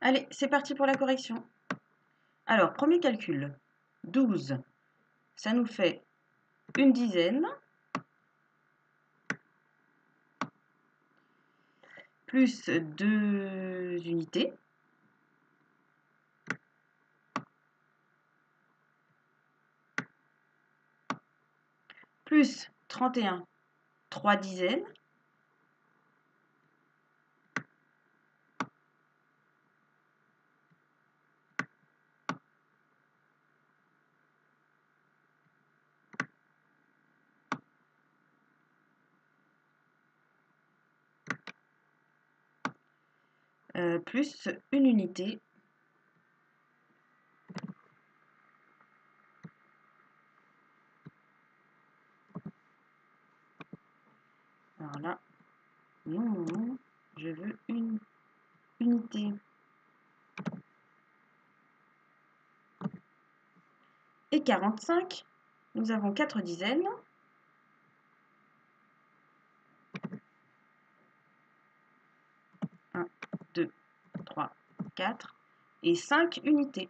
Allez, c'est parti pour la correction. Alors, premier calcul. 12, ça nous fait une dizaine, plus 2 unités, plus 31, 3 dizaines, plus une unité, alors là, non, je veux une unité. Et 45, nous avons 4 dizaines, un, 2, 3, 4, et 5 unités.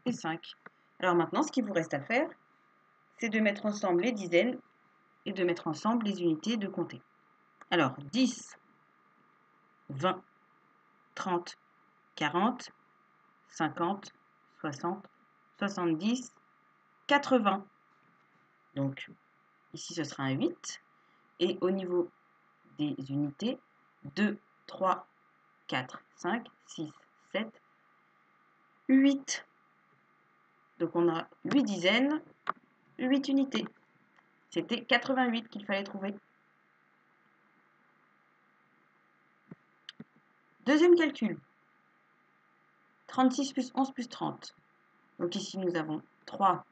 Et 5. Alors maintenant, ce qu'il vous reste à faire, c'est de mettre ensemble les dizaines et de mettre ensemble les unités, de compter. Alors, 10, 20, 30, 40, 50, 60, 70, 80. Donc, ici, ce sera un 8. Et au niveau des unités, 2, 3, 4, 5, 6, 7, 8. Donc, on a 8 dizaines, 8 unités. C'était 88 qu'il fallait trouver. Deuxième calcul. 36 plus 11 plus 30. Donc ici, nous avons 3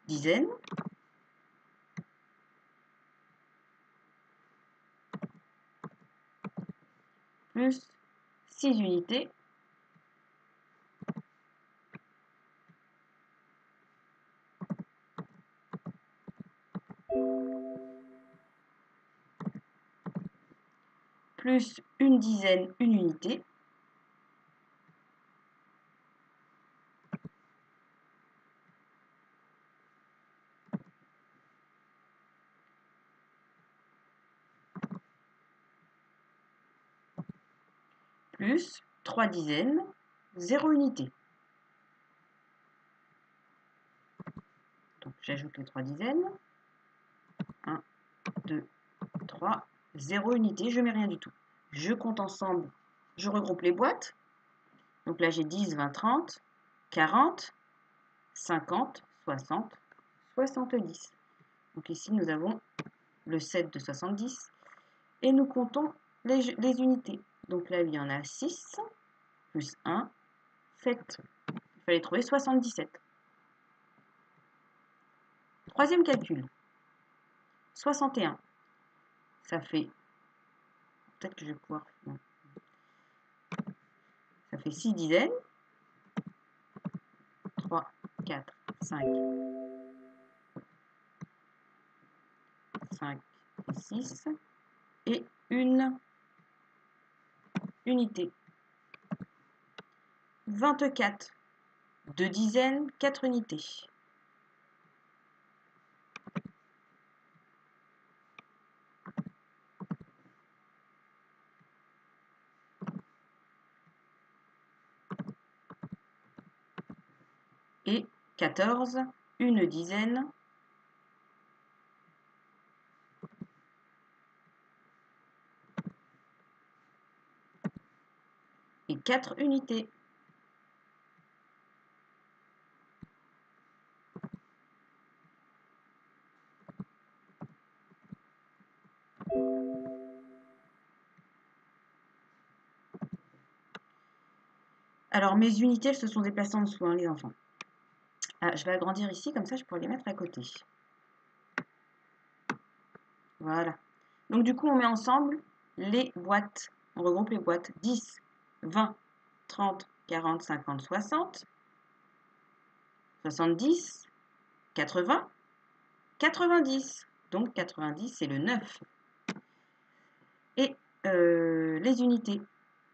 dizaines. Plus 6 unités. Plus une dizaine, une unité. Plus 3 dizaines, 0 unité. Donc j'ajoute les 3 dizaines. 1, 2, 3, 0 unité, je ne mets rien du tout. Je compte ensemble, je regroupe les boîtes. Donc là j'ai 10, 20, 30, 40, 50, 60, 70. Donc ici nous avons le 7 de 70 et nous comptons les unités. Donc là il y en a 6 plus 1, 7. Il fallait trouver 77. Troisième calcul. 61. Ça fait... Peut-être que je vais pouvoir... Non. Ça fait 6 dizaines. 3, 4, 5, 5 et 6. Et une unité. 24. 2 dizaines, 4 unités. Et 14, une dizaine. Et 4 unités. Alors mes unités, elles se sont déplacées en dessous, hein, les enfants. Ah, je vais agrandir ici, comme ça je pourrais les mettre à côté. Voilà. Donc du coup, on met ensemble les boîtes. On regroupe les boîtes. 10, 20, 30, 40, 50, 60. 70, 80, 90. Donc 90, c'est le 9. Et les unités.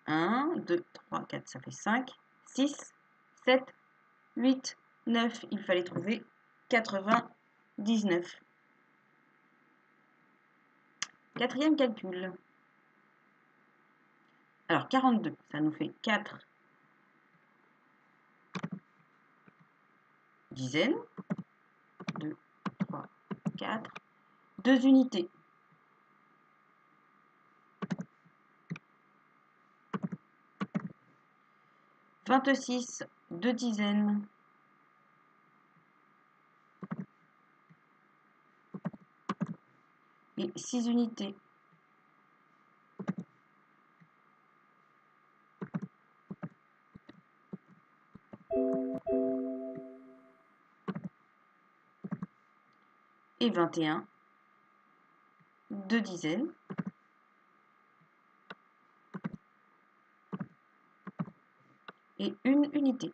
1, 2, 3, 4, ça fait 5, 6, 7, 8, 9. Il fallait trouver 99. Quatrième calcul. Alors 42, ça nous fait 4 dizaines. 2, 3, 4. 2 unités. 26, 2 dizaines. Et 6 unités. Et 21, 2 dizaines. Et 1 unité.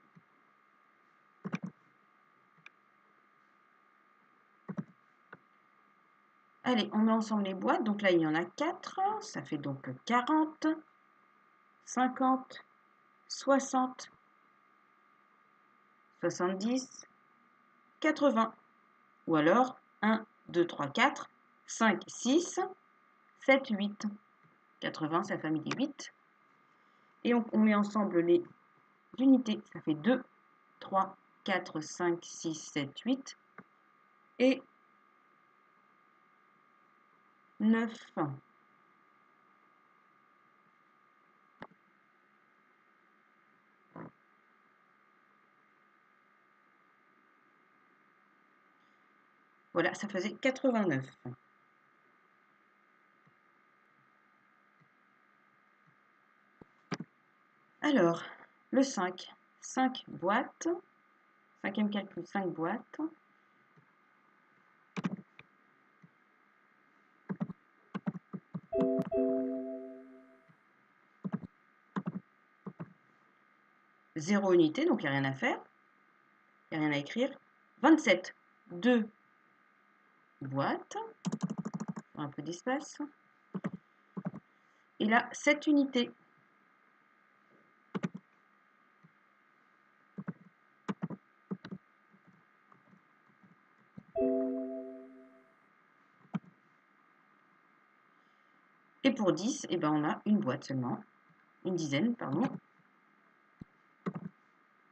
Allez, on met ensemble les boîtes. Donc là, il y en a 4. Ça fait donc 40, 50, 60, 70, 80. Ou alors 1, 2, 3, 4, 5, 6, 7, 8. 80, ça fait 8. Et on met ensemble les unités. Ça fait 2, 3, 4, 5, 6, 7, 8. Et 9. Voilà, ça faisait 89. Alors, le 5. 5 boîtes. Cinquième calcul, 5 boîtes. Zéro unité, donc il n'y a rien à faire. Il n'y a rien à écrire. 27. 2 boîtes. Un peu d'espace. Et là, 7 unités. Et pour 10, eh ben, on a une boîte seulement. Une dizaine, pardon.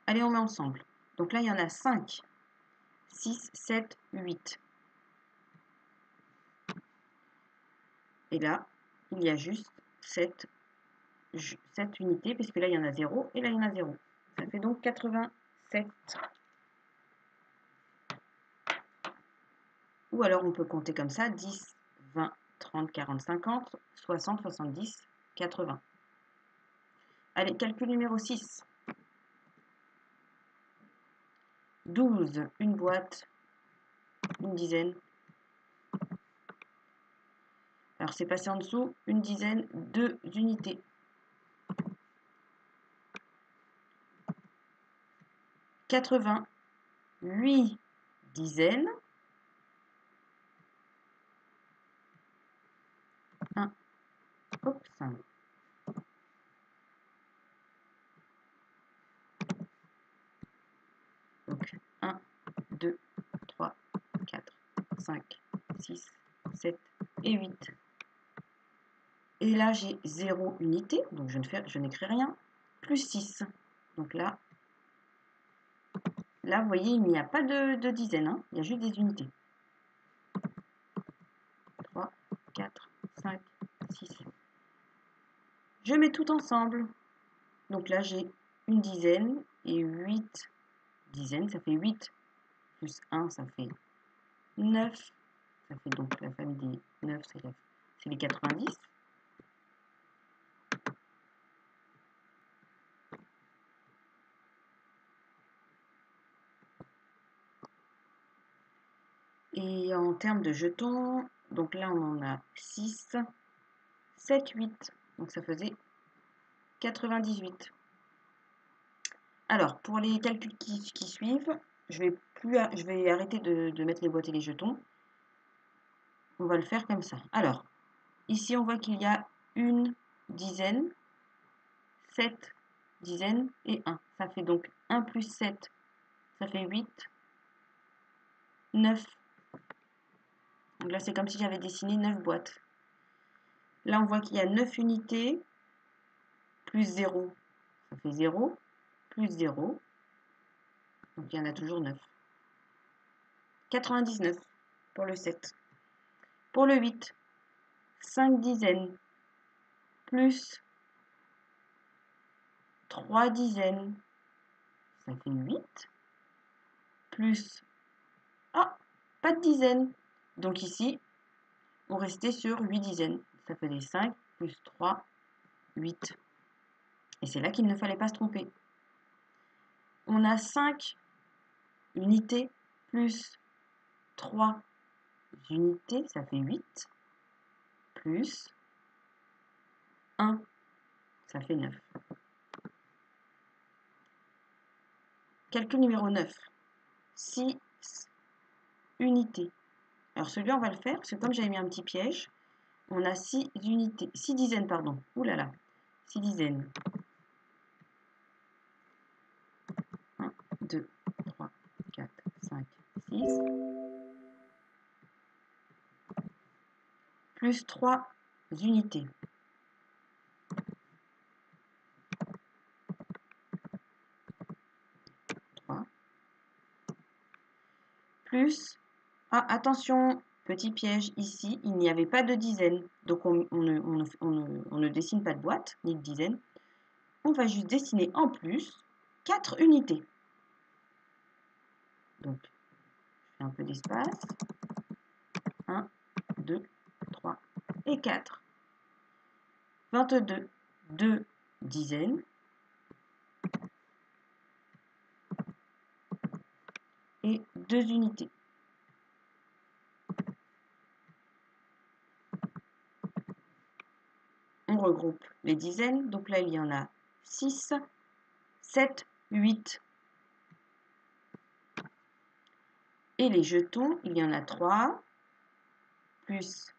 Allez, on met ensemble. Donc là, il y en a 5, 6, 7, 8. Et là, il y a juste 7 unités, puisque là, il y en a 0 et là, il y en a 0. Ça fait donc 87. Ou alors, on peut compter comme ça, 10, 20, 30, 40, 50, 60, 70, 80. Allez, calcul numéro 6. 12, une boîte, une dizaine. Alors, c'est passé en dessous, une dizaine, 2 unités. 80, 8 dizaines. 1, hop, 5. Donc, 1, 2, 3, 4, 5, 6, 7 et 8. Et là, j'ai 0 unité, donc je n'écris rien, plus 6. Donc là, vous voyez, il n'y a pas de dizaines, hein, il y a juste des unités. 3, 4, 5, 6. Je mets tout ensemble. Donc là, j'ai une dizaine et 8 dizaines, ça fait 8 plus 1, ça fait 9. Ça fait donc la famille des 9, c'est les 90. Et en termes de jetons, donc là on en a 6, 7, 8. Donc ça faisait 98. Alors pour les calculs qui suivent, je vais arrêter de mettre les boîtes et les jetons. On va le faire comme ça. Alors, ici, on voit qu'il y a une dizaine, 7 dizaines et 1. Ça fait donc 1 plus 7, ça fait 8, 9. Donc là, c'est comme si j'avais dessiné 9 boîtes. Là, on voit qu'il y a 9 unités, plus 0, ça fait 0, plus 0. Donc, il y en a toujours 9. 99 pour le 7. Pour le 8, 5 dizaines, plus 3 dizaines, ça fait 8, plus... Ah, pas de dizaines. Donc ici, on restait sur 8 dizaines. Ça faisait 5 plus 3, 8. Et c'est là qu'il ne fallait pas se tromper. On a 5 unités plus 3 unités, ça fait 8, plus 1, ça fait 9. Calcul numéro 9. 6 unités. Alors celui-là, on va le faire, parce que comme j'avais mis un petit piège, on a 6 unités, 6 dizaines, pardon. Ouh là là, 6 dizaines. 1, 2, 3, 4, 5, 6. Plus 3 unités. Plus, ah, attention, petit piège, ici, il n'y avait pas de dizaines. Donc, on ne dessine pas de boîte, ni de dizaines. On va juste dessiner en plus 4 unités. Donc, je fais un peu d'espace. 1, 2, 3 et 4. 22, 2 dizaines. Et 2 unités. On regroupe les dizaines. Donc là, il y en a 6, 7, 8. Et les jetons, il y en a 3, plus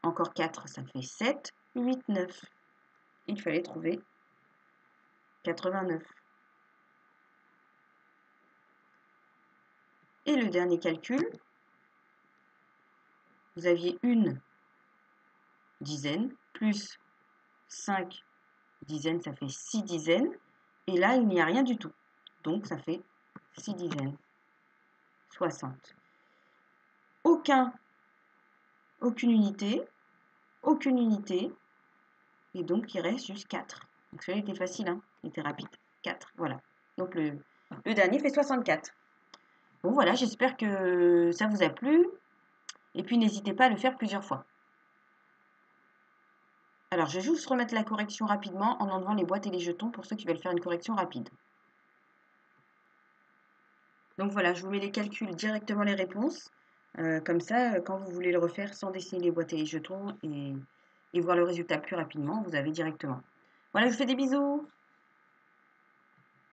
encore 4, ça fait 7, 8, 9. Il fallait trouver 89. Et le dernier calcul, vous aviez une dizaine, plus 5 dizaines, ça fait 6 dizaines. Et là, il n'y a rien du tout. Donc, ça fait 6 dizaines. 60. Aucune unité. Et donc, il reste juste 4. Donc, celui-là était facile, hein, il était rapide. 4, voilà. Donc, le dernier fait 64. Bon, voilà, j'espère que ça vous a plu. Et puis, n'hésitez pas à le faire plusieurs fois. Alors, je vais juste remettre la correction rapidement en enlevant les boîtes et les jetons pour ceux qui veulent faire une correction rapide. Donc voilà, je vous mets les calculs directement les réponses. Comme ça, quand vous voulez le refaire sans dessiner les boîtes et les jetons et voir le résultat plus rapidement, vous avez directement. Voilà, je vous fais des bisous.